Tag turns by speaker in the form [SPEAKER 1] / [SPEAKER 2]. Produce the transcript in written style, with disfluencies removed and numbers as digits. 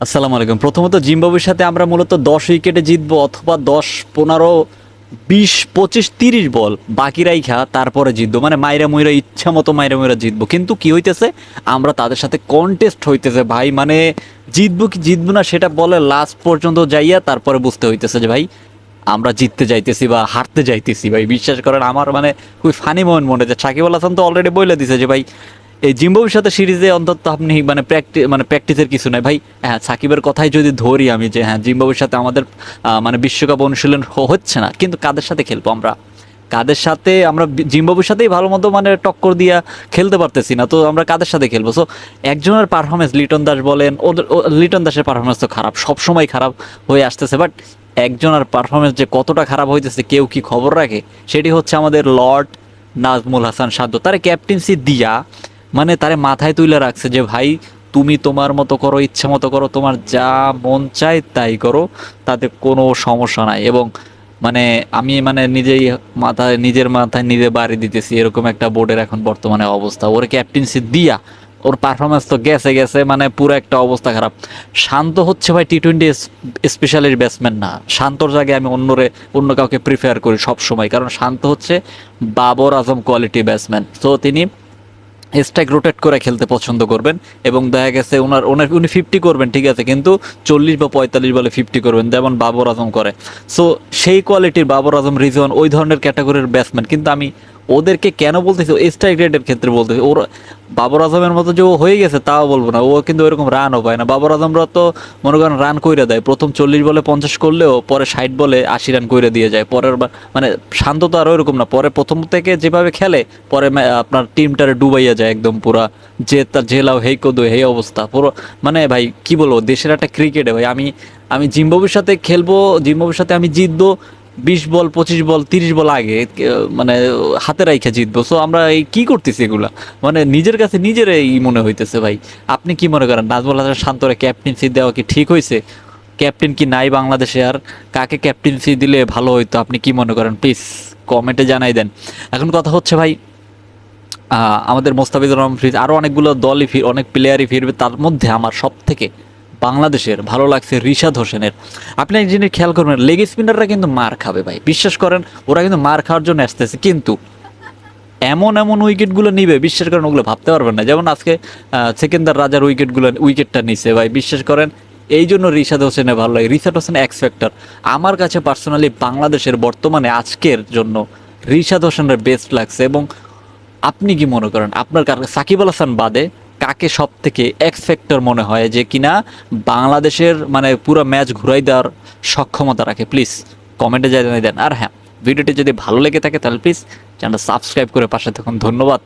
[SPEAKER 1] আসসালামু আলাইকুম। প্রথমত জিম্বাবুয়ের সাথে আমরা মূলত ১০ উইকেটে জিতবো অথবা ১০, ১৫, ২০, ২৫, ৩০ বল বাকি রাইখা তারপরে জিতবো। মানে মাইরা মুইরা ইচ্ছা মতো মাইরা মুইরা জিতবো। কিন্তু কি হইতেছে, আমরা তাদের সাথে কন্টেস্ট হইতেছে ভাই। মানে জিতবো কি জিতবো না সেটা বলে লাস্ট পর্যন্ত যাইয়া তারপরে বুঝতে হইতেছে যে ভাই আমরা জিততে যাইতেছি বা হারতে যাইতেছি। ভাই বিশ্বাস করেন, আমার মানে খুবই ফানি মোমেন্ট মনে হচ্ছে। সাকিব আল হাসান তো অলরেডি বলে দিছে যে ভাই এই জিম্বাবুয়ের সাথে সিরিজে অন্তত আপনি মানে প্র্যাকটিসের কিছু নাই ভাই। হ্যাঁ, সাকিবের কথাই যদি ধরি আমি যে হ্যাঁ জিম্বাবুয়ের সাথে আমাদের মানে বিশ্বকাপ অনুশীলন হচ্ছে না, কিন্তু কাদের সাথে খেলবো আমরা? কাদের সাথে আমরা জিম্বাবুয়ের সাথেই ভালো মতো মানে টক্কর দিয়া খেলতে পারতেছি না, তো আমরা কাদের সাথে খেলবো? সো একজনের পারফরমেন্স, লিটন দাস বলেন, লিটন দাসের পারফরমেন্স তো খারাপ, সবসময় খারাপ হয়ে আসতেছে, বাট একজনের পারফরমেন্স যে কতটা খারাপ হইতেছে কেউ কি খবর রাখে? সেটি হচ্ছে আমাদের লর্ড নাজমুল হাসান সাদ্দ। তারে ক্যাপ্টেন্সি দিয়া মানে তারে মাথায় তুলে রাখছে যে ভাই তুমি তোমার মতো করো, ইচ্ছা মতো করো, তোমার যা মন চায় তাই করো, তাতে কোনো সমস্যা নাই। এবং মানে আমি মানে নিজের মাথায় নিজে বাড়ি দিতেছি, এরকম একটা বোর্ডের এখন বর্তমানে অবস্থা। ওর ক্যাপ্টেন্সি দিয়া ওর পারফরমেন্স তো গেছে গেছে, মানে পুরো একটা অবস্থা খারাপ। শান্ত হচ্ছে ভাই টি-20 স্পেশালিস্ট ব্যাটসম্যান না। শান্তর জায়গায় আমি অন্য কাউকে প্রিফার করি সব সময়, কারণ শান্ত হচ্ছে বাবর আজম কোয়ালিটি ব্যাটসম্যান। তো তিনি স্ট্রাইক রোটেট করে খেলতে পছন্দ করবেন, এবং দেখা গেছে উনি 50 করবেন ঠিক আছে, কিন্তু 40 বা 45 বলে 50 করবেন, যেমন বাবর আজম করে। সো সেই কোয়ালিটির বাবর আজম, রিজওয়ান ওই ধরনের ক্যাটাগরির ব্যাটসম্যান। কিন্তু আমি ওদেরকে কেন বলতেছি, স্ট্রাইক রেটের ক্ষেত্রে বলতেছি। ওর বাবর আজমের মতো যে ও হয়ে গেছে তাও বলবো না, ও কিন্তু ওইরকম রানও পায় না। বাবর আজমরা তো মনে করেন রান কইরা দেয়, প্রথম 40 বলে 50 করলেও পরে 60 বলে 80 রান কইরা দিয়ে যায়। পরের বার মানে শান্ত তো আর ওইরকম না, পরে প্রথম থেকে যেভাবে খেলে পরে আপনার টিমটারে ডুবাইয়া যায় একদম পুরা। যে তার জেলাও হেই কদু হেই অবস্থা পুরো। মানে ভাই কি বলবো, দেশের একটা ক্রিকেটে ভাই আমি জিম্বাবুয়ের সাথে খেলবো, জিম্বাবুয়ের সাথে আমি জিতবো 20 বল, 25 বল, 30 বল আগে মানে হাতে রাইখা জিতবো। সো আমরা এই কি করতেছি এগুলা, মানে নিজের কাছে নিজের এই মনে হইতেছে ভাই। আপনি কি মনে করেন নাজমুল হাসান শান্তরে ক্যাপ্টেন্সি দেওয়া কি ঠিক হয়েছে? ক্যাপ্টেন কি নাই বাংলাদেশে? আর কাকে ক্যাপ্টেন্সি দিলে ভালো হইতো আপনি কি মনে করেন? প্লিজ কমেন্টে জানাই দেন। এখন কথা হচ্ছে ভাই, আমাদের মোস্তাফিজুর রহমান ফ্রিজ আরও অনেকগুলো দলই অনেক প্লেয়ারই ফিরবে, তার মধ্যে আমার সব থেকে বাংলাদেশের ভালো লাগছে রিশাদ হোসেনের। আপনি এক জিনিস খেয়াল করবেন, লেগ স্পিনাররা কিন্তু মার খাবে ভাই, বিশ্বাস করেন। ওরা কিন্তু মার খাওয়ার জন্য আসতেছে, কিন্তু এমন এমন উইকেটগুলো নিবে বিশ্বাস করেন, ওগুলো ভাবতে পারবেন না। যেমন আজকে সেকেন্দার রাজার উইকেটটা নিছে ভাই, বিশ্বাস করেন। এই জন্য রিশাদ হোসেনের ভালো লাগে। Rishad Hossain x factor. আমার কাছে পার্সোনালি বাংলাদেশের বর্তমানে আজকের জন্য রিশাদ হোসেনের বেস্ট লাগছে। এবং আপনি কি মনে করেন আপনার সাকিব আল হাসান বাদে কাকে সব থেকে এক্স ফ্যাক্টর মনে হয় যে কিনা বাংলাদেশের মানে পুরো ম্যাচ ঘুরাই দেওয়ার সক্ষমতা রাখে? প্লিজ কমেন্টে জানিয়ে দেন। আর হ্যাঁ, ভিডিওটি যদি ভালো লেগে থাকে তাহলে প্লিজ চ্যানেলটা সাবস্ক্রাইব করে পাশে থাকুন। ধন্যবাদ।